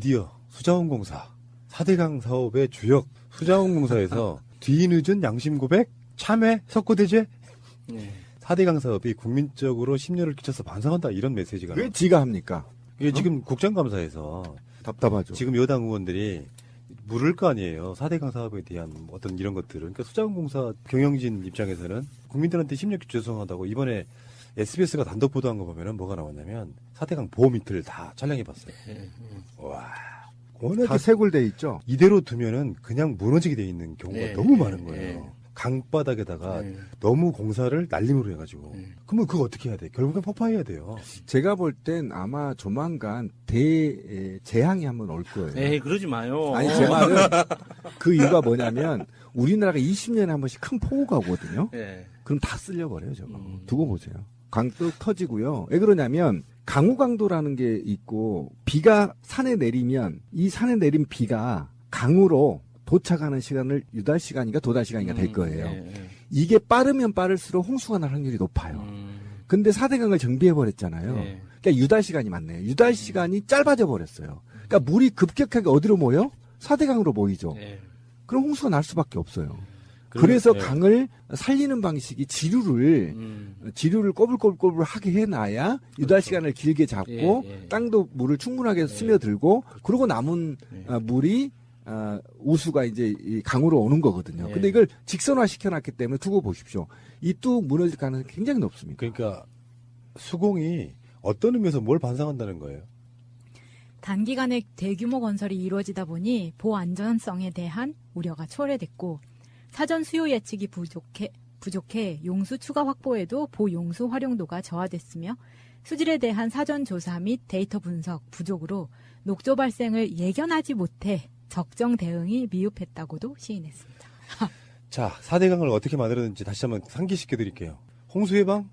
드디어 수자원공사 4대강 사업의 주역 수자원공사에서 뒤늦은 양심 고백, 참회, 석고대죄. 4대강 사업이 국민적으로 심려를 끼쳐서 반성한다 이런 메시지가 왜 지가 합니까? 이게 지금 국정감사에서 답답하죠. 지금 여당 의원들이 물을 거 아니에요. 4대강 사업에 대한 어떤 이런 것들을. 그러니까 수자원공사 경영진 입장에서는 국민들한테 심려 죄송하다고 이번에 SBS가 단독 보도한 거 보면은 뭐가 나왔냐면 4대강 보호 밑을 다 촬영해봤어요. 와. 워낙에 다 세골돼 있죠. 이대로 두면은 그냥 무너지게 돼 있는 경우가 너무 많은 거예요. 강바닥에다가 너무 공사를 날림으로 해가지고. 그러면 그거 어떻게 해야 돼? 결국엔 폭파해야 돼요. 제가 볼 땐 아마 조만간 재앙이 한번 올 거예요. 에이, 그러지 마요. 아니, 제 말은 그 이유가 뭐냐면 우리나라가 20년에 한 번씩 큰 폭우가 오거든요. 그럼 다 쓸려버려요, 저거. 두고 보세요. 강둑 터지고요. 왜 그러냐면 강우강도라는 게 있고 비가 산에 내리면 이 산에 내린 비가 강으로 도착하는 시간을 유달 시간인가 도달 시간인가 될 거예요. 이게 빠르면 빠를수록 홍수가 날 확률이 높아요. 근데 4대강을 정비해버렸잖아요. 그러니까 유달 시간이 많네요. 유달 시간이 짧아져 버렸어요. 그러니까 물이 급격하게 어디로 모여? 4대강으로 모이죠. 그럼 홍수가 날 수밖에 없어요. 그래서 강을 살리는 방식이 지류를 꼬불꼬불 하게 해놔야 유달 시간을 길게 잡고 땅도 물을 충분하게 스며들고 그리고 남은 물이 우수가 이제 이 강으로 오는 거거든요. 근데 이걸 직선화 시켜놨기 때문에 두고 보십시오. 이 뚝 무너질 가능성이 굉장히 높습니다. 그러니까 수공이 어떤 의미에서 뭘 반성한다는 거예요? 단기간에 대규모 건설이 이루어지다 보니 보안전성에 대한 우려가 초래됐고 사전 수요 예측이 부족해 용수 추가 확보에도 보용수 활용도가 저하됐으며 수질에 대한 사전 조사 및 데이터 분석 부족으로 녹조 발생을 예견하지 못해 적정 대응이 미흡했다고도 시인했습니다. 자, 4대강을 어떻게 만들었는지 다시 한번 상기시켜 드릴게요. 홍수 예방,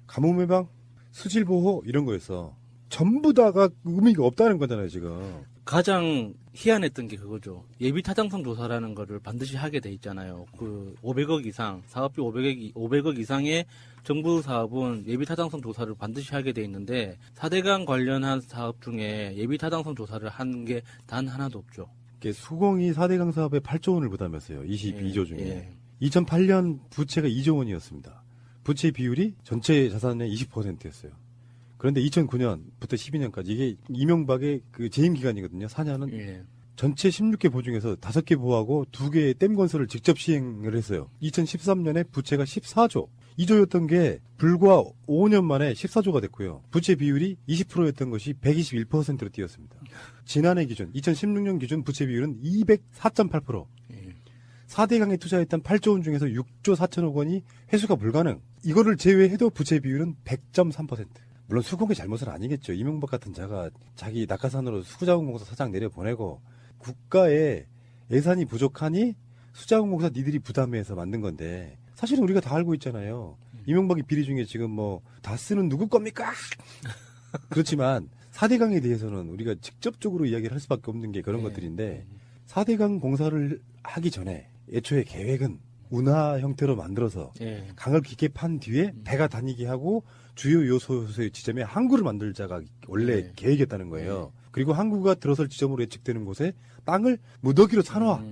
가뭄 예방, 수질 보호 이런 거였어. 전부 다가 의미가 없다는 거잖아요, 지금. 가장 희한했던 게 그거죠. 예비 타당성 조사라는 거를 반드시 하게 돼 있잖아요. 그 500억 이상, 사업비 500억 이상의 정부 사업은 예비 타당성 조사를 반드시 하게 돼 있는데 4대강 관련한 사업 중에 예비 타당성 조사를 한 게 단 하나도 없죠. 수공이 4대강 사업에 8조 원을 부담했어요. 22조 중에. 2008년 부채가 2조 원이었습니다. 부채 비율이 전체 자산의 20%였어요. 그런데 2009년부터 12년까지 이게 이명박의 그 재임 기간이거든요. 4년은 전체 16개 보 중에서 5개 보하고 2개의 댐 건설을 직접 시행을 했어요. 2013년에 부채가 14조. 2조였던 게 불과 5년 만에 14조가 됐고요. 부채 비율이 20%였던 것이 121%로 뛰었습니다. 지난해 기준 2016년 기준 부채 비율은 204.8%. 4대강에 투자했던 8조 원 중에서 6조 4천억 원이 회수가 불가능. 이거를 제외해도 부채 비율은 100.3%. 물론 수공의 잘못은 아니겠죠. 이명박 같은 자가 자기 낙하산으로 수자원공사 사장 내려보내고 국가의 예산이 부족하니 수자원공사 니들이 부담해서 만든 건데 사실은 우리가 다 알고 있잖아요. 이명박이 비리 중에 지금 뭐 다 쓰는 누구 겁니까? 그렇지만 4대강에 대해서는 우리가 직접적으로 이야기를 할 수밖에 없는 게 그런 것들인데 4대강 공사를 하기 전에 애초에 계획은 운하 형태로 만들어서 강을 깊게 판 뒤에 배가 다니게 하고 주요 요소의 지점에 항구를 만들자가 원래 계획이었다는 거예요. 그리고 항구가 들어설 지점으로 예측되는 곳에 땅을 무더기로 사놔.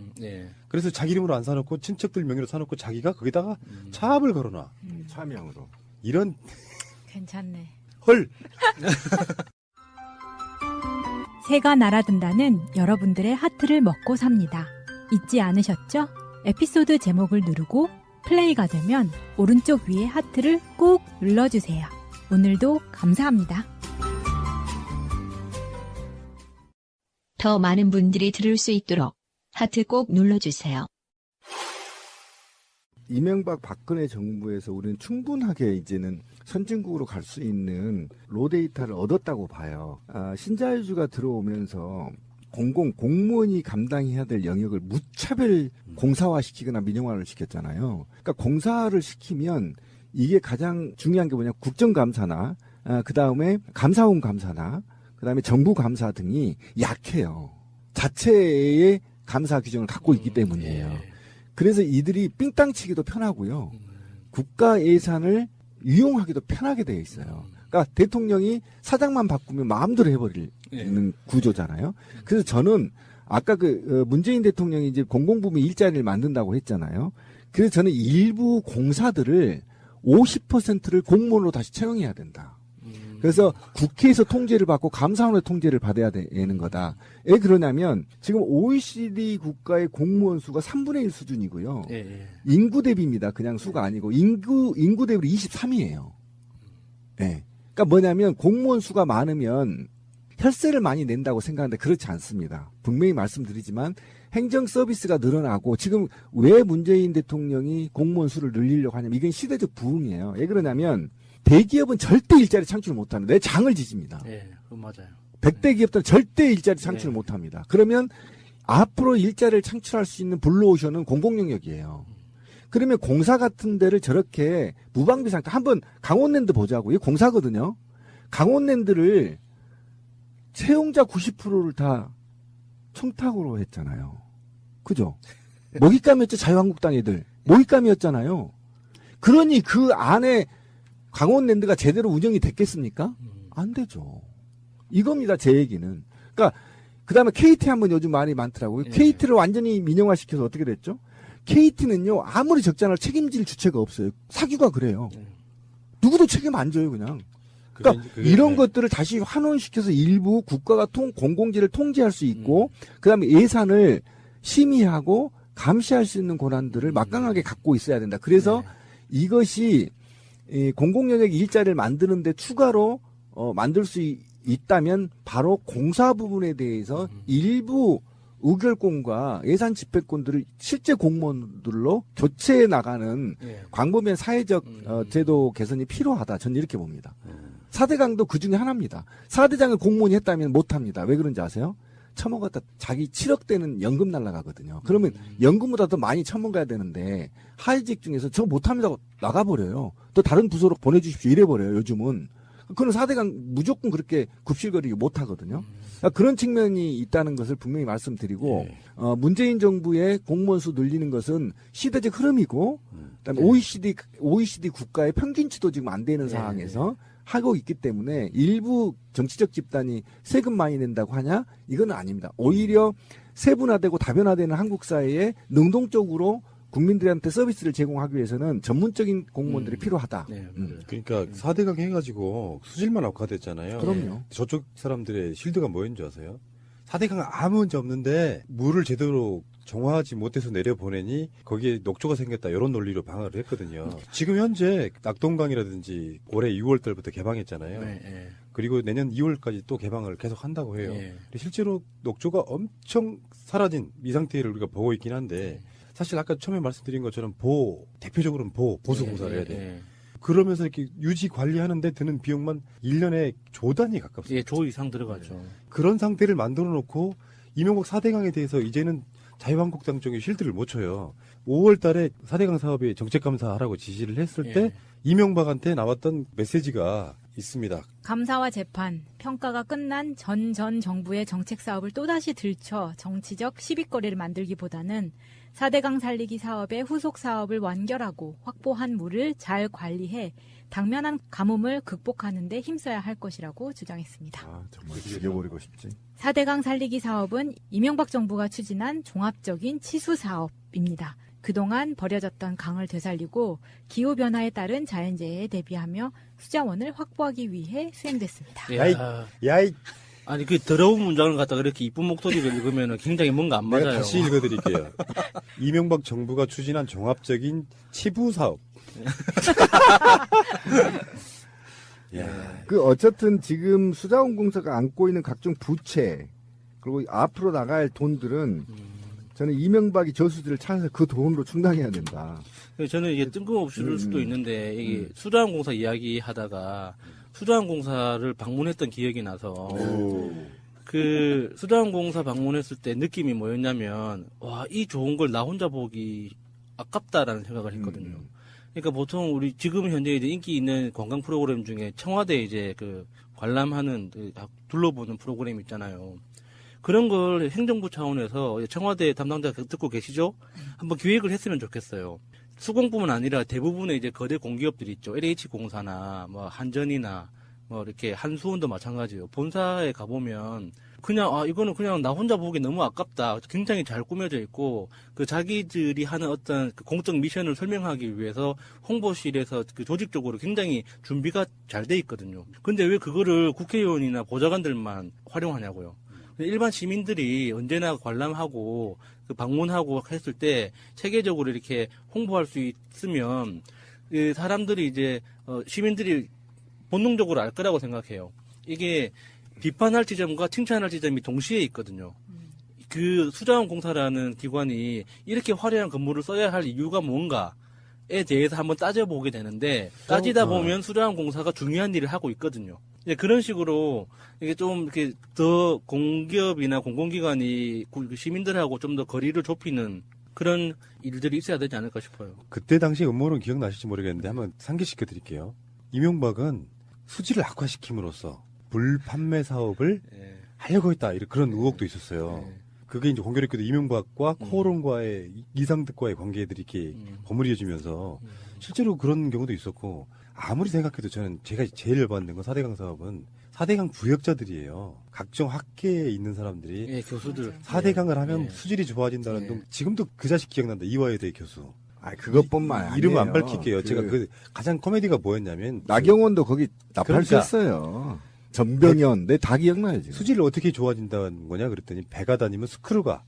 그래서 자기 이름으로 안 사놓고 친척들 명의로 사놓고 자기가 거기다가 차압을 걸어놔. 차명으로. 이런 괜찮네. 헐. 새가 날아든다는 여러분들의 하트를 먹고 삽니다. 잊지 않으셨죠? 에피소드 제목을 누르고 플레이가 되면 오른쪽 위에 하트를 꾹 눌러주세요. 오늘도 감사합니다. 더 많은 분들이 들을 수 있도록 하트 꼭 눌러주세요. 이명박 박근혜 정부에서 우리는 충분하게 이제는 선진국으로 갈 수 있는 로데이터를 얻었다고 봐요. 신자유주가 들어오면서 공무원이 감당해야 될 영역을 무차별 공사화시키거나 민영화를 시켰잖아요. 그러니까 공사를 시키면 이게 가장 중요한 게 뭐냐, 국정감사나 그 다음에 감사원 감사나 그 다음에 정부 감사 등이 약해요. 자체의 감사 규정을 갖고 있기 때문이에요. 그래서 이들이 삥땅 치기도 편하고요. 국가 예산을 이용하기도 편하게 되어 있어요. 그러니까 대통령이 사장만 바꾸면 마음대로 해버릴 구조잖아요. 그래서 저는 아까 문재인 대통령이 이제 공공부문 일자리를 만든다고 했잖아요. 그래서 저는 일부 공사들을 50%를 공무원으로 다시 채용해야 된다. 그래서 국회에서 통제를 받고 감사원의 통제를 받아야 되는 거다. 왜 그러냐면 지금 OECD 국가의 공무원 수가 3분의 1 수준이고요. 인구 대비입니다. 그냥 수가 아니고 인구 대비로 23위예요. 네. 그러니까 뭐냐면 공무원 수가 많으면 혈세를 많이 낸다고 생각하는데 그렇지 않습니다. 분명히 말씀드리지만 행정 서비스가 늘어나고 지금 왜 문재인 대통령이 공무원 수를 늘리려고 하냐면 이건 시대적 부흥이에요. 왜 그러냐면 대기업은 절대 일자리 창출을 못합니다. 내 장을 지집니다. 그건 맞아요. 100대 기업들은 절대 일자리 창출을 못합니다. 그러면 앞으로 일자리를 창출할 수 있는 블루오션은 공공영역이에요. 그러면 공사 같은 데를 저렇게 무방비 상태 한번 강원랜드 보자고요. 이거 공사거든요. 강원랜드를 채용자 90%를 다 청탁으로 했잖아요. 그죠? 먹잇감이었죠. 자유한국당 애들. 먹잇감이었잖아요. 그러니 그 안에 강원랜드가 제대로 운영이 됐겠습니까? 안 되죠. 이겁니다. 제 얘기는. 그러니까 그다음에 KT 한번 요즘 말이 많더라고요. KT를 완전히 민영화시켜서 어떻게 됐죠? KT는요. 아무리 적지 않아도 책임질 주체가 없어요. 사규가 그래요. 누구도 책임 안 져요. 그냥. 그러니까 이런 것들을 다시 환원시켜서 일부 국가가 공공지를 통제할 수 있고 그다음에 예산을 심의하고 감시할 수 있는 권한들을 막강하게 갖고 있어야 된다. 그래서 이것이 공공영역 일자리를 만드는데 추가로 만들 수 있다면 바로 공사 부분에 대해서 일부 의결권과 예산 집행권들을 실제 공무원들로 교체해 나가는 광범위한 사회적 제도 개선이 필요하다. 저는 이렇게 봅니다. 4대강도 그 중에 하나입니다. 4대장을 공무원이 했다면 못합니다. 왜 그런지 아세요? 처먹었다 자기 7억 대는 연금 날라가거든요. 그러면 연금보다 더 많이 처먹어야 되는데 하위직 중에서 저 못합니다 하고 나가버려요. 또 다른 부서로 보내주십시오 이래버려요. 요즘은. 그건 4대강 무조건 그렇게 굽실거리기 못하거든요. 그러니까 그런 측면이 있다는 것을 분명히 말씀드리고 문재인 정부의 공무원 수 늘리는 것은 시대적 흐름이고 그다음에 OECD 국가의 평균치도 지금 안 되는 상황에서 하고 있기 때문에 일부 정치적 집단이 세금 많이 낸다고 하냐? 이건 아닙니다. 오히려 세분화되고 다변화되는 한국 사회에 능동적으로 국민들한테 서비스를 제공하기 위해서는 전문적인 공무원들이 필요하다. 그러니까 4대강 해가지고 수질만 악화됐잖아요. 그럼요. 저쪽 사람들의 실드가 뭐였는지 아세요? 4대강 아무 문제 없는데 물을 제대로 정화하지 못해서 내려보내니 거기에 녹조가 생겼다 이런 논리로 방어를 했거든요. 지금 현재 낙동강이라든지 올해 6월 달부터 개방했잖아요. 그리고 내년 2월까지 또 개방을 계속 한다고 해요. 실제로 녹조가 엄청 사라진 이 상태를 우리가 보고 있긴 한데 사실 아까 처음에 말씀드린 것처럼 대표적으로는 보수공사를 해야 돼요. 그러면서 이렇게 유지 관리하는데 드는 비용만 1년에 조 단위 가깝습니다. 조 이상 들어가죠. 그런 상태를 만들어 놓고 이명박 4대강에 대해서 이제는 자유한국당 쪽에 실드를 못 쳐요. 5월 달에 4대강 사업에 정책감사하라고 지시를 했을 때 이명박한테 나왔던 메시지가 있습니다. 감사와 재판, 평가가 끝난 전 정부의 정책 사업을 또다시 들춰 정치적 시비거리를 만들기보다는 4대강 살리기 사업의 후속 사업을 완결하고 확보한 물을 잘 관리해 당면한 가뭄을 극복하는 데 힘써야 할 것이라고 주장했습니다. 정말 죽여버리고 싶지. 4대강 살리기 사업은 이명박 정부가 추진한 종합적인 치수 사업입니다. 그동안 버려졌던 강을 되살리고 기후변화에 따른 자연재해에 대비하며 수자원을 확보하기 위해 수행됐습니다. 야이. 아니 그 더러운 문장을 갖다가 이렇게 이쁜 목소리를 읽으면 굉장히 뭔가 안 맞아요. 내가 다시 읽어드릴게요. 이명박 정부가 추진한 종합적인 치부 사업. 어쨌든 지금 수자원공사가 안고 있는 각종 부채 그리고 앞으로 나갈 돈들은 저는 이명박이 저수지를 찾아서 그 돈으로 충당해야 된다. 저는 이게 뜬금없을 수도 있는데 이게 수자원공사 이야기하다가 수자원공사를 방문했던 기억이 나서 그 수자원공사 방문했을 때 느낌이 뭐였냐면 와, 이 좋은 걸 나 혼자 보기 아깝다라는 생각을 했거든요. 그러니까 보통 우리 지금 현재 이제 인기 있는 관광 프로그램 중에 청와대 이제 그 관람하는 둘러보는 프로그램 있잖아요. 그런 걸 행정부 차원에서 청와대 담당자 듣고 계시죠? 한번 기획을 했으면 좋겠어요. 수공뿐만 아니라 대부분의 이제 거대 공기업들이 있죠. LH공사나 뭐 한전이나 뭐 이렇게 한수원도 마찬가지예요. 본사에 가보면 그냥 이거는 그냥 나 혼자 보기 너무 아깝다. 굉장히 잘 꾸며져 있고 그 자기들이 하는 어떤 그 공적 미션을 설명하기 위해서 홍보실에서 그 조직적으로 굉장히 준비가 잘 돼 있거든요. 근데 왜 그거를 국회의원이나 보좌관들만 활용하냐고요. 일반 시민들이 언제나 관람하고 그 방문하고 했을 때 체계적으로 이렇게 홍보할 수 있으면 그 사람들이 이제 시민들이 본능적으로 알 거라고 생각해요. 이게 비판할 지점과 칭찬할 지점이 동시에 있거든요. 그 수자원공사라는 기관이 이렇게 화려한 건물을 써야 할 이유가 뭔가에 대해서 한번 따져보게 되는데 따지다 보면 수자원공사가 중요한 일을 하고 있거든요. 그런 식으로 이게 좀 이렇게 더 공기업이나 공공기관이 시민들하고 좀 더 거리를 좁히는 그런 일들이 있어야 되지 않을까 싶어요. 그때 당시 음모론 기억나실지 모르겠는데 한번 상기시켜 드릴게요. 이명박은 수지를 악화시킴으로써 불판매 사업을 하려고 했다. 이런 그런 의혹도 있었어요. 그게 이제 공교롭게도 이명박과 코오롱과의 이상득과의 관계들이 이렇게 버무려지면서 실제로 그런 경우도 있었고 아무리 생각해도 저는 제가 제일 열받는 건 4대강 사업은 4대강 부역자들이에요. 각종 학계에 있는 사람들이 예, 교수들 4대강을 하면 수질이 좋아진다는 둥 지금도 그 자식 기억난다. 이화여대 교수. 그것뿐만 아니에요. 이름 안 밝힐게요. 제가 그 가장 코미디가 뭐였냐면 나경원도 거기 그러니까 납품했어요. 전병현, 내 다 기억나요 지금. 수질을 어떻게 좋아진다는 거냐 그랬더니 배가 다니면 스크루가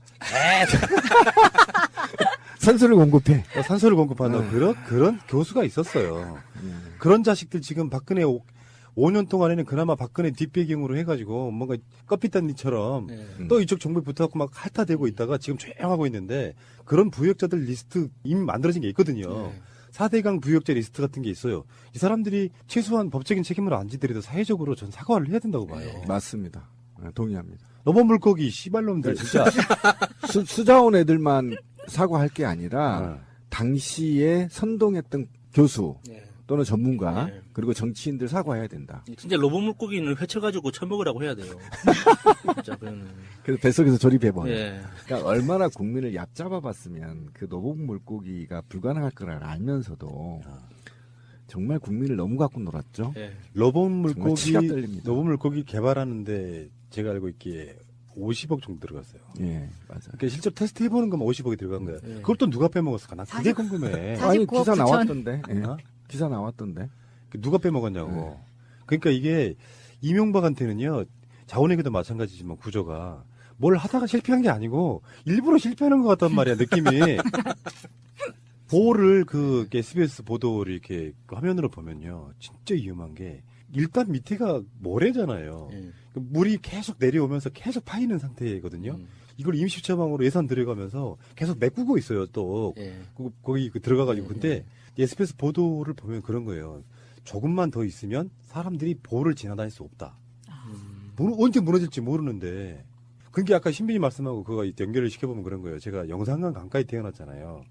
산소를 공급해. 산소를 공급한다. 그런 교수가 있었어요. 그런 자식들 지금 박근혜 5년 동안에는 그나마 박근혜 뒷배경으로 해가지고 뭔가 껍핏단니처럼 또 이쪽 정부에 붙어갖고 막 핥아대고 있다가 지금 조용하고 있는데 그런 부역자들 리스트 이미 만들어진 게 있거든요. 4대강 부역자 리스트 같은 게 있어요. 이 사람들이 최소한 법적인 책임을 안 지더라도 사회적으로 전 사과를 해야 된다고 봐요. 맞습니다. 동의합니다. 너번 물고기 씨발놈들 진짜 수자원 애들만 사과할 게 아니라 당시에 선동했던 교수 또는 전문가 그리고 정치인들 사과해야 된다. 진짜 로봇 물고기는 회쳐가지고 처먹으라고 해야 돼요. 진짜 그러면. 그래서 뱃속에서 조립해버려. 예. 그러니까 얼마나 국민을 얕잡아봤으면 그 로봇 물고기가 불가능할 거를 알면서도 정말 국민을 너무 갖고 놀았죠. 예. 로봇 정말 치가 물고기 떨립니다. 로봇 물고기 개발하는데 제가 알고 있기에 50억 정도 들어갔어요. 예, 맞아. 그러니까 실제로 테스트 해보는 것만 50억이 들어간 거예요. 그걸 또 누가 빼먹었을까? 난 그게 궁금해. 49억 아니 기사 9천. 나왔던데. 예. 어? 기사 나왔던데. 누가 빼먹었냐고. 그러니까 이게 이명박한테는요, 자원외교도 마찬가지지만 구조가 뭘 하다가 실패한 게 아니고 일부러 실패하는 것 같단 말이야, 느낌이. 보호를 그 SBS 보도를 이렇게 그 화면으로 보면요, 진짜 위험한 게 일단 밑에가 모래잖아요. 물이 계속 내려오면서 계속 파이는 상태거든요. 이걸 임시 처방으로 예산 들어가면서 계속 메꾸고 있어요, 또. 거기 들어가가지고. 근데 SBS 보도를 보면 그런 거예요. 조금만 더 있으면 사람들이 보호를 지나다닐 수 없다. 언제 무너질지 모르는데. 그게 아까 신빈이 말씀하고 그거 연결을 시켜보면 그런 거예요. 제가 영산강 강가에 태어났잖아요.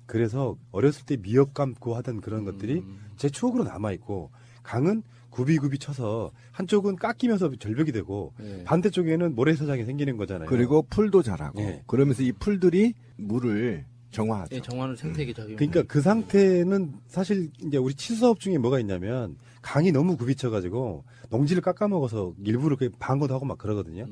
그래서 어렸을 때 미역 감고 하던 그런 것들이 제 추억으로 남아있고, 강은 굽이굽이 쳐서 한쪽은 깎이면서 절벽이 되고 반대쪽에는 모래사장이 생기는 거잖아요. 그리고 풀도 자라고. 예. 그러면서 이 풀들이 물을 정화하죠. 예, 정화는 생태계 작용. 그러니까 그 상태는 사실 이제 우리 치수사업 중에 뭐가 있냐면 강이 너무 굽이쳐가지고 농지를 깎아먹어서 일부러 방어도 하고 막 그러거든요.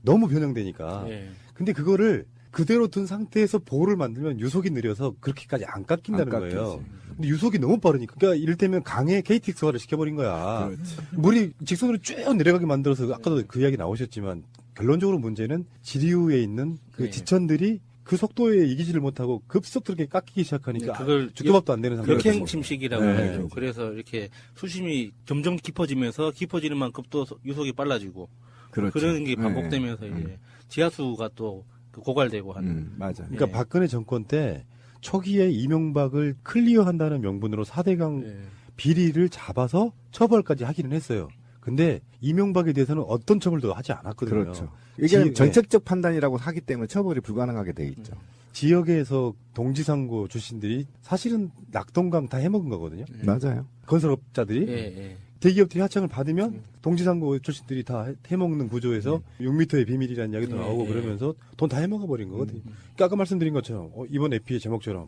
너무 변형되니까. 근데 그거를 그대로 둔 상태에서 보호를 만들면 유속이 느려서 그렇게까지 안 깎인다는 안 거예요. 깎이지. 근데 유속이 너무 빠르니까. 그러니까 이를테면 강에 KTX화를 시켜버린 거야. 그렇지. 물이 직선으로 쭉 내려가게 만들어서 아까도 그 이야기 나오셨지만 결론적으로 문제는 지류에 있는 그 지천들이 그 속도에 이기지를 못하고 급속도로 이렇게 깎이기 시작하니까 그걸 죽도 밥도 안 되는 상태가 역행 되는 거죠. 침식이라고 네. 하죠. 그래서 이렇게 수심이 점점 깊어지면서 깊어지는 만큼 또 유속이 빨라지고 그렇죠. 그런 게 반복되면서 이제 지하수가 또 고갈되고 하는. 맞아. 그러니까 예. 박근혜 정권 때 초기에 이명박을 클리어한다는 명분으로 4대강 예. 비리를 잡아서 처벌까지 하기는 했어요. 근데 이명박에 대해서는 어떤 처벌도 하지 않았거든요. 그렇죠. 이게 정책적 판단이라고 하기 때문에 처벌이 불가능하게 돼 있죠. 지역에서 동지상고 출신들이 사실은 낙동강 다 해먹은 거거든요. 맞아요. 건설업자들이 예, 예. 대기업들이 하청을 받으면 동지상고 출신들이 다 해먹는 구조에서 6m의 비밀이라는 이야기도 나오고 그러면서 돈 다 해먹어 버린 거거든요. 그러니까 아까 말씀드린 것처럼 이번 에피의 제목처럼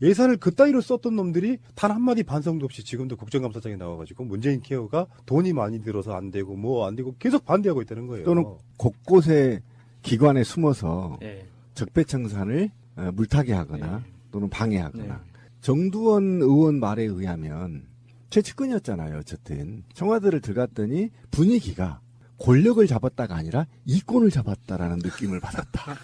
예산을 그따위로 썼던 놈들이 단 한마디 반성도 없이 지금도 국정감사장에 나와가지고 문재인 케어가 돈이 많이 들어서 안 되고 뭐 안 되고 계속 반대하고 있다는 거예요. 또는 곳곳에 기관에 숨어서 예. 적폐청산을 물타기 하거나 네. 또는 방해하거나 네. 정두원 의원 말에 의하면 최측근이었잖아요. 어쨌든 청와대를 들어갔더니 분위기가 권력을 잡았다가 아니라 이권을 잡았다라는 느낌을 받았다.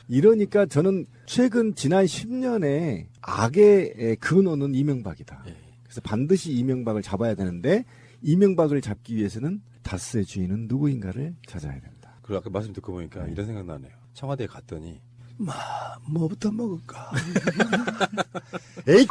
이러니까 저는 최근 지난 10년의 악의 근원은 이명박이다. 예. 그래서 반드시 이명박을 잡아야 되는데 이명박을 잡기 위해서는 다스의 주인은 누구인가를 찾아야 된다. 그리고 아까 말씀 듣고 보니까 네. 이런 생각 나네요. 청와대에 갔더니 뭐부터 먹을까? 에이